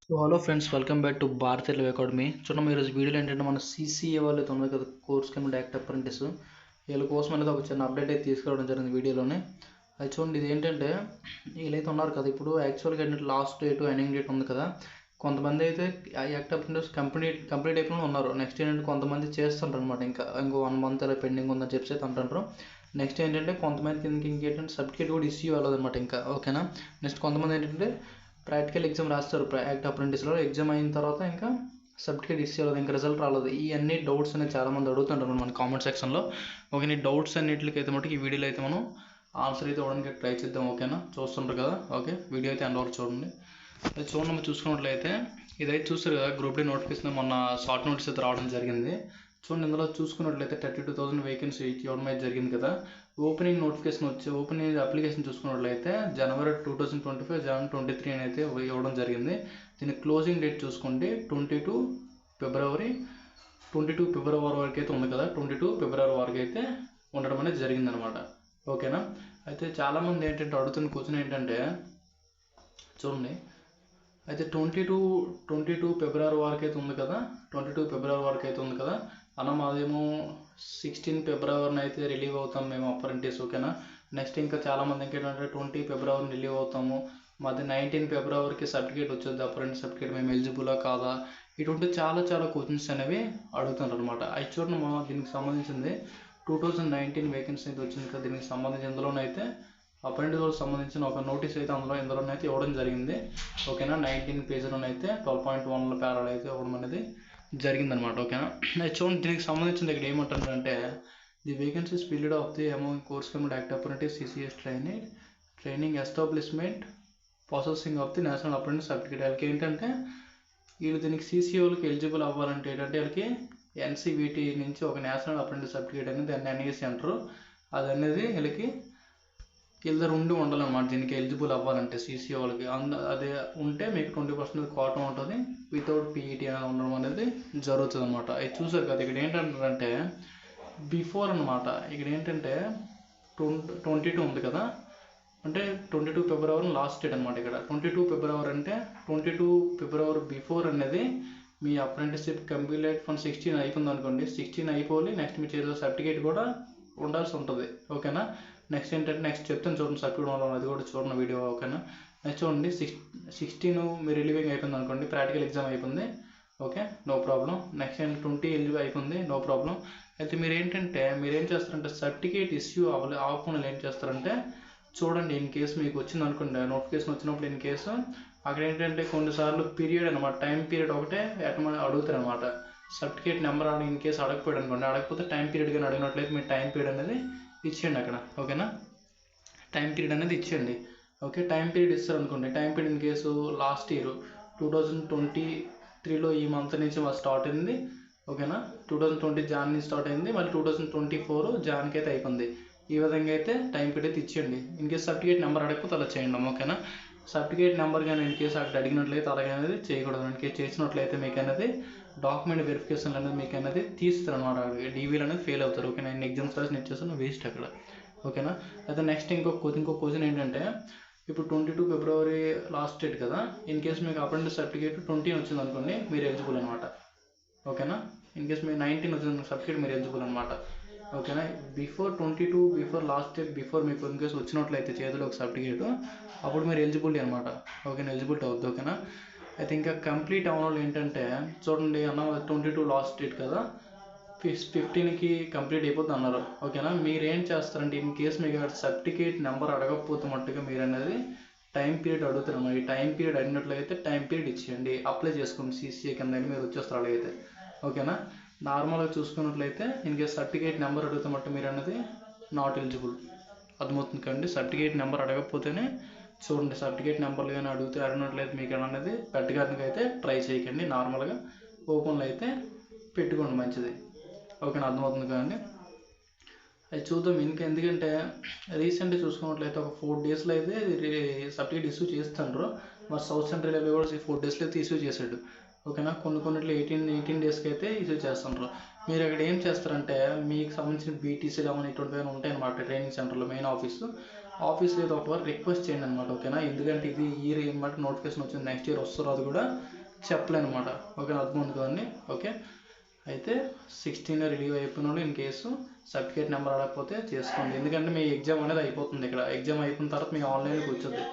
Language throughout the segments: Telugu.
So hello friends, welcome back to Bharat Telugu academy. చూడండి, ఈరోజు వీడియోలో ఏంటంటే మన సీసీఏ వాళ్ళు అయితే ఉన్నారు కదా, కోర్స్ కమిటీ యాక్ట్ అప్రెంటిస్, వీళ్ళ కోసం అనేది ఒక చిన్న అప్డేట్ అయితే తీసుకురావడం జరిగింది వీడియోలోనే. అది చూడండి, ఇది ఏంటంటే వీళ్ళైతే ఉన్నారు కదా, ఇప్పుడు యాక్చువల్గా ఏంటంటే లాస్ట్ డేట్ ఎండింగ్ డేట్ ఉంది కదా. కొంతమంది అయితే యాక్ట్ అప్రెంటిస్ కంప్లీట్ అయిపోయిన ఉన్నారు. నెక్స్ట్ ఏంటంటే కొంతమంది చేస్తుంటారు అనమాట, ఇంకో 1 month అలా పెండింగ్ ఉందని చెప్పి అయితే అంటారు. నెక్స్ట్ ఏంటంటే కొంతమంది ఇంకేంటంటే సర్టిఫికేట్ కూడా ఇష్యూ అవ్వదు అనమాట ఇంకా. ఓకేనా. నెక్స్ట్ కొంతమంది ఏంటంటే ప్రాక్టికల్ ఎగ్జామ్ రాస్తారు యాక్ట్ అప్రెంటిస్లో. ఎగ్జామ్ అయిన తర్వాత ఇంకా సర్టిఫికేట్ ఇచ్చేయాలి, ఇంకా రిజల్ట్ రాలేదు. ఈ అన్ని డౌట్స్ అనేది చాలామంది అడుగుతుంటారు మన కామెంట్ సెక్షన్లో. ఓకే, నీ డౌట్స్ అన్నింటికి అయితే మటుకు ఈ వీడియోలో అయితే మనం ఆన్సర్ అయితే ఇవ్వడానికి ట్రై చేద్దాం. ఓకేనా, చూస్తుంటారు కదా. ఓకే, వీడియో అయితే ఎండ్ వరకు చూడండి. అది చూడండి, మనం చూసుకున్నట్లయితే ఇదైతే చూస్తారు కదా, గ్రూప్ డి నోటిఫికేషన్ మొన్న షార్ట్ నోటీస్ అయితే రావడం జరిగింది. చూడండి, ఇందులో చూసుకున్నట్లయితే 32,000 వేకెన్సీ ఇవ్వడం అయితే జరిగింది కదా. ఓపెనింగ్ నోటిఫికేషన్ ఓపెనింగ్ అప్లికేషన్ చూసుకున్నట్లయితే January 2025 January 23 అని అయితే ఇవ్వడం జరిగింది. దీని క్లోజింగ్ డేట్ చూసుకుంటే 22 February వరకు అయితే ఉంది కదా. 22 February వరకు అయితే ఉండడం అనేది జరిగిందనమాట. ఓకేనా. అయితే చాలామంది ఏంటంటే అడుగుతున్న క్వశ్చన్ ఏంటంటే, చూడండి, అయితే 22 February వరకు అయితే ఉంది కదా. 22 February వరకు అయితే ఉంది కదా అన్న, మాదేమో 16 February అయితే రిలీవ్ అవుతాం మేము అప్రెంటిస్. ఓకేనా. నెక్స్ట్ ఇంకా చాలామంది ఏంటంటే 20 February రిలీవ్ అవుతాము, మాది 19 Februaryకి సర్టిఫికేట్ వచ్చేది, అప్రెంటిస్ సర్టిఫికేట్ మేము ఎలిజిబులా కాదా, ఇటువంటి చాలా క్వశ్చన్స్ అనేవి అడుగుతున్నారు అనమాట. అవి చూడండి, మా దీనికి సంబంధించింది 2019 వేకెన్సీ అయితే వచ్చింది కదా. దీనికి సంబంధించి ఇందులోనైతే అప్రెంటిస్ వాళ్ళకి సంబంధించిన ఒక నోటీస్ అయితే ఇందులోనైతే ఇవ్వడం జరిగింది. ఓకేనా. 19 పేజీలోనైతే 12.1 పేరాలు అయితే ఇవ్వడం అనేది జరిగిందనమాట. ఓకేనా. చూడండి, దీనికి సంబంధించిన ఇక్కడ ఏమంటారంటే, the vacancies period of the amount course committee act apprentice CCS training establishment processing of the national apprentice certificate. వాళ్ళకి ఏంటంటే వీళ్ళు దీనికి సీసీఓలకి ఎలిజిబుల్ అవ్వాలంటే ఏంటంటే వీళ్ళకి ఎన్సీబీటీ నుంచి ఒక నేషనల్ అప్రెంటిస్ సర్టిఫికేట్ అనేది దాన్ని ఎన్ఏసి అంటారు. అది అనేది వీళ్ళకి ఇద్దరు ఉండాలన్నమాట. దీనికి ఎలిజిబుల్ అవ్వాలంటే సీసీ వాళ్ళకి అదే ఉంటే మీకు 20% కోటా ఉంటుంది. వితౌట్ పీఈటీ అనేది ఉండడం అనేది జరుగుతుంది అనమాట. అది చూసారు కదా, ఇక్కడ ఏంటంటారంటే బిఫోర్ అనమాట. ఇక్కడ ఏంటంటే 22 ఉంది కదా, అంటే 22 February లాస్ట్ డేట్ అనమాట. ఇక్కడ 22 February అంటే 22 February బిఫోర్ అనేది మీ అప్రెంటిస్షిప్ కంప్లీట్ ఫ్రమ్ 16 అయిపోయింది అనుకోండి. 16 అయిపోయి నెక్స్ట్ మీ చేతిలో సర్టిఫికేట్ కూడా ఉండాల్సి ఉంటుంది. ఓకేనా. నెక్స్ట్ ఏంటంటే నెక్స్ట్ చెప్తాను చూడండి, సర్టిఫికేట్ ఉండాలి, అది కూడా చూడండి వీడియో. ఓకేనా. నెక్స్ట్ చూడండి, 16 మీరు రిలీవింగ్ అయిపోయింది అనుకోండి, ప్రాక్టికల్ ఎగ్జామ్ అయిపోయింది. Okay, no problem. Next 20 eligible అయిపోయింది, నో ప్రాబ్లం. అయితే మీరేం చేస్తారంటే సర్టిఫికేట్ ఇష్యూ అవ్వకుండా ఏం చేస్తారంటే, చూడండి, ఇన్ కేసు మీకు వచ్చింది అనుకోండి, నోటిఫికేషన్ వచ్చినప్పుడు ఇన్ కేసు అక్కడ ఏంటంటే కొన్నిసార్లు పీరియడ్ అనమాట, టైం పీరియడ్ ఒకటే అడుగుతారు అనమాట. సర్టిఫికేట్ నెంబర్ అని ఇన్ కేసు అడగపోయాడు అనుకోండి, అడగకపోతే టైం పీరియడ్ కానీ అడిగినట్లయితే మీరు టైం పీరియడ్ అనేది ఇచ్చేయండి అక్కడ. ఓకేనా. టైం పీరియడ్ అనేది ఇచ్చేయండి. ఓకే, టైం పీరియడ్ ఇస్తారు అనుకోండి. Time period in case last year 2023లో ఈ మంత్ నుంచి స్టార్ట్ అయింది. ఓకేనా. 2020 జాన్ నుంచి స్టార్ట్ అయింది, మళ్ళీ 2024 జాన్కి అయితే అయిపోయింది. ఈ విధంగా అయితే టైం పీరియడ్ అయితే ఇచ్చేయండి. ఇన్ కేసు సర్టిఫికేట్ నెంబర్ అడగకపోతే అలా చేయండి. ఓకేనా. సర్టిఫికేట్ నెంబర్ కానీ ఇన్ కేసు అక్కడ అడిగినట్లయితే అలాగే అనేది చేయకూడదు. ఇన్ కేసు చేసినట్లయితే మీకు అనేది డాక్యుమెంట్ వెరిఫికేషన్ అనేది మీకు అనేది తీస్తారు అనమాట. డీవీలు అనేది ఫెయిల్ అవుతారు. ఓకేనా. నేను ఎగ్జామ్స్ రాసి ఇచ్చేస్తాను, వేస్ట్ అక్కడ. ఓకేనా. అయితే నెక్స్ట్ ఇంకో క్వశ్చన్ ఏంటంటే, ఇప్పుడు 22 February లాస్ట్ డేట్ కదా. ఇన్ కేసు మీకు అప్రెంటిస్ సర్టిఫికేట్ 20 వచ్చింది అనుకోండి, మీరు ఎలిజిబుల్ అనమాట. ఓకేనా. ఇన్ కేసు మీకు 19 వచ్చింది సర్టిఫికేట్, మీరు ఎలిజిబుల్ అనమాట. ఓకేనా. Before 22 before last date before మీకు ఇన్ కేసు వచ్చినట్లయితే చేతిలో ఒక సర్టిఫికేట్, అప్పుడు మీరు ఎలిజిబిలిటీ అనమాట. ఓకేనా, ఎలిజిబిలిటీ అవుద్ది. ఓకేనా. అయితే ఇంకా కంప్లీట్ అవ్వడం వాళ్ళు ఏంటంటే, చూడండి అన్న, 22 లాస్ట్ డేట్ కదా, 15కి కంప్లీట్ అయిపోతుంది అన్నారు. ఓకేనా. మీరు ఏం చేస్తారంటే ఇన్ కేసు మీకు సర్టిఫికేట్ నెంబర్ అడగకపోతే మట్టుగా మీరు అనేది టైం పీరియడ్ అడుగుతారు. ఈ టైం పీరియడ్ అడిగినట్లయితే టైం పీరియడ్ ఇచ్చేయండి, అప్లై చేసుకోండి సీసీఏ కింద మీరు వచ్చేస్తారు అలాగైతే. ఓకేనా. నార్మల్గా చూసుకున్నట్లయితే ఇన్ కేసు సర్టిఫికేట్ నెంబర్ అడిగితే మట్టు మీరు అనేది నాట్ ఎలిజిబుల్. అర్థమవుతుంది కండి. సర్టిఫికేట్ నెంబర్ అడగకపోతేనే చూడండి, సర్టిఫికేట్ నెంబర్లు కానీ అడిగినట్లయితే మీకు అనేది పెట్టడానికి అయితే ట్రై చేయకండి. నార్మల్గా ఓపెన్లో అయితే పెట్టుకోండి, మంచిది. ఓకేనా, అర్థమవుతుంది కదండి. అది చూద్దాం. ఎందుకంటే రీసెంట్గా చూసుకున్నట్లయితే ఒక 4 daysలో అయితే సర్టిఫికేట్ ఇష్యూ చేస్తుండ్రు. మరి సౌత్ సెంట్రల్ రైల్వే కూడా 4 daysలో అయితే ఇష్యూ చేశాడు. ఓకేనా. కొన్నిట్లో 18 డేస్కి అయితే ఇష్యూ చేస్తుండ్రు. మీరు అక్కడ ఏం చేస్తారంటే, మీకు సంబంధించిన బీటీసీ కానీ ఇటువంటివి ఉంటాయి అన్నమాట ట్రైనింగ్ సెంటర్లో, మెయిన్ ఆఫీసు. ఆఫీస్లో ఏదో ఒక రిక్వెస్ట్ చేయండి అనమాట, ఓకేనా. ఎందుకంటే ఇది ఇయర్ ఏమంటే నోటిఫికేషన్ వచ్చింది, నెక్స్ట్ ఇయర్ వస్తారో అది కూడా చెప్పలేను అనమాట, ఓకేనా. అర్థమవుతుంది కదండి. ఓకే, అయితే 16 రిలీవ్ అయిపోయిన వాళ్ళు ఇన్ కేసు సర్టిఫికేట్ నెంబర్ అడగకపోతే చేసుకోండి. ఎందుకంటే మీ ఎగ్జామ్ అనేది అయిపోతుంది, ఇక్కడ ఎగ్జామ్ అయిపోయిన తర్వాత మీకు ఆన్లైన్కి వచ్చుద్ది.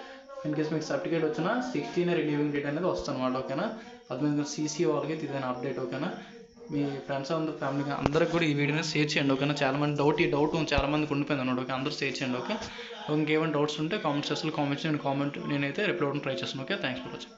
ఇన్ కేసు మీకు సర్టిఫికేట్ వచ్చినా 16 రిలీవింగ్ డేట్ అనేది వస్తుంది అనమాట, ఓకేనా. అర్థమైంది. సీసీ వాళ్ళకి ఇదైనా అప్డేట్, ఓకేనా. మీ ఫ్రెండ్స్ అందరూ ఫ్యామిలీ అందరికి కూడా ఈ వీడియోని షేర్ చేయండి, ఓకేనా. చాలామంది ఈ డౌట్ చాలామందికి ఉండిపోయింది అన్నమాట, ఓకే. అందరూ షేర్ చేయండి, ఓకే. ఇంకేమైనా డౌట్స్ ఉంటే కామెంట్ సెక్షన్లో కామెంట్ చేయండి, నేనైతే రిప్లై అవ్వడానికి ట్రై చేస్తాను, ఓకే. Thanks for watching.